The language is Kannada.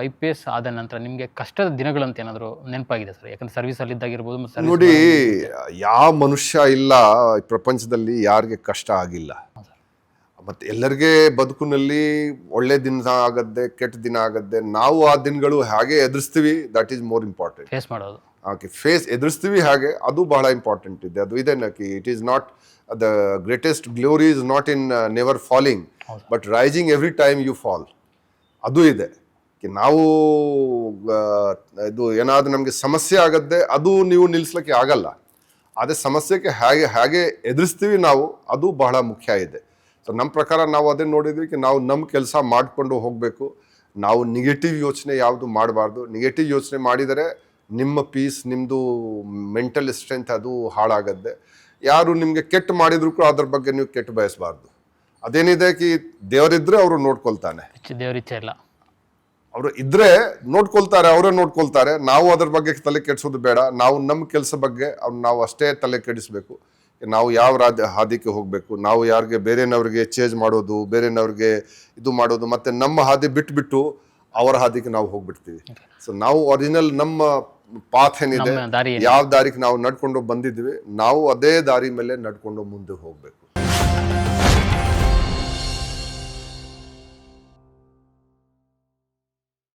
IPS ಆದ ನಂತರ ನಿಮಗೆ ಕಷ್ಟದ ದಿನಗಳಂತ ಏನಾದರೂ ನೆನಪಾಗಿದೆ ಸರ್? ಯಾಕಂದ್ರೆ ಸರ್ವಿಸಲ್ಲಿ ಇದ್ದಾಗಿರ್ಬೋದು ಮತ್ತು ಸರ್ವಿಸ್ ನೋಡಿ, ಯಾವ ಮನುಷ್ಯ ಇಲ್ಲ ಈ ಪ್ರಪಂಚದಲ್ಲಿ ಯಾರಿಗೆ ಕಷ್ಟ ಆಗಿಲ್ಲ. ಮತ್ತೆ ಎಲ್ಲರಿಗೆ ಬದುಕಿನಲ್ಲಿ ಒಳ್ಳೆ ದಿನ ಆಗತ್ತೆ, ಕೆಟ್ಟ ದಿನ ಆಗತ್ತೆ. ನಾವು ಆ ದಿನಗಳು ಹಾಗೆ ಎದುರಿಸ್ತೀವಿ, that is more important. Face ಮಾಡೋದು, ಓಕೆ, ಫೇಸ್ ಎದುರಿಸ್ತೀವಿ ಹಾಗೆ, ಅದು ಬಹಳ ಇಂಪಾರ್ಟೆಂಟ್ ಇದೆ. ಅದು ಇದೆ ನಕಿ it is not the greatest glory is not in never falling but rising every time you fall. ಅದು ಇದೆ. ನಾವು ಇದು ಏನಾದರೂ ನಮಗೆ ಸಮಸ್ಯೆ ಆಗತ್ತೆ, ಅದು ನೀವು ನಿಲ್ಲಿಸ್ಲಿಕ್ಕೆ ಆಗಲ್ಲ. ಅದೇ ಸಮಸ್ಯೆಗೆ ಹಾಗೆ ಎದುರಿಸ್ತೀವಿ ನಾವು, ಅದು ಬಹಳ ಮುಖ್ಯ ಇದೆ. ಸೊ ನಮ್ಮ ಪ್ರಕಾರ ನಾವು ಅದೇ ನೋಡಿದ್ವಿ, ನಾವು ನಮ್ಮ ಕೆಲಸ ಮಾಡಿಕೊಂಡು ಹೋಗಬೇಕು. ನಾವು ನೆಗೆಟಿವ್ ಯೋಚನೆ ಯಾವುದು ಮಾಡಬಾರ್ದು. ನೆಗೆಟಿವ್ ಯೋಚನೆ ಮಾಡಿದರೆ ನಿಮ್ಮ ಪೀಸ್, ನಿಮ್ಮದು ಮೆಂಟಲ್ ಸ್ಟ್ರೆಂತ್ ಅದು ಹಾಳಾಗತ್ತೆ. ಯಾರು ನಿಮಗೆ ಕೆಟ್ಟ ಮಾಡಿದ್ರು ಕೂಡ ಅದ್ರ ಬಗ್ಗೆ ನೀವು ಕೆಟ್ಟ ಬಯಸಬಾರ್ದು. ಅದೇನಿದೆ ದೇವರಿದ್ರೆ ಅವರು ನೋಡ್ಕೊಳ್ತಾನೆ, ದೇವರಿಚ್ಛೆ ಇಲ್ಲ. ಅವರು ಇದ್ರೆ ನೋಡ್ಕೊಳ್ತಾರೆ, ಅವರೇ ನೋಡ್ಕೊಳ್ತಾರೆ. ನಾವು ಅದ್ರ ಬಗ್ಗೆ ತಲೆ ಕೆಡಿಸೋದು ಬೇಡ. ನಾವು ನಮ್ಮ ಕೆಲಸ ಬಗ್ಗೆ ನಾವು ಅಷ್ಟೇ ತಲೆ ಕೆಡಿಸ್ಬೇಕು. ನಾವು ಯಾವ ಹಾದಿಗೆ ಹೋಗಬೇಕು, ನಾವು ಯಾರಿಗೆ ಬೇರೆನವ್ರಿಗೆ ಚೇಂಜ್ ಮಾಡೋದು, ಬೇರೆನವ್ರಿಗೆ ಇದು ಮಾಡೋದು, ಮತ್ತೆ ನಮ್ಮ ಹಾದಿ ಬಿಟ್ಟು ಅವರ ಹಾದಿಗೆ ನಾವು ಹೋಗ್ಬಿಡ್ತೀವಿ. ಸೊ ನಾವು ಒರಿಜಿನಲ್ ನಮ್ಮ ಪಾತ್ ಏನಿದೆ, ಯಾವ ದಾರಿಗೆ ನಾವು ನಡ್ಕೊಂಡು ಬಂದಿದ್ವಿ, ನಾವು ಅದೇ ದಾರಿ ಮೇಲೆ ನಡ್ಕೊಂಡು ಮುಂದೆ ಹೋಗ್ಬೇಕು.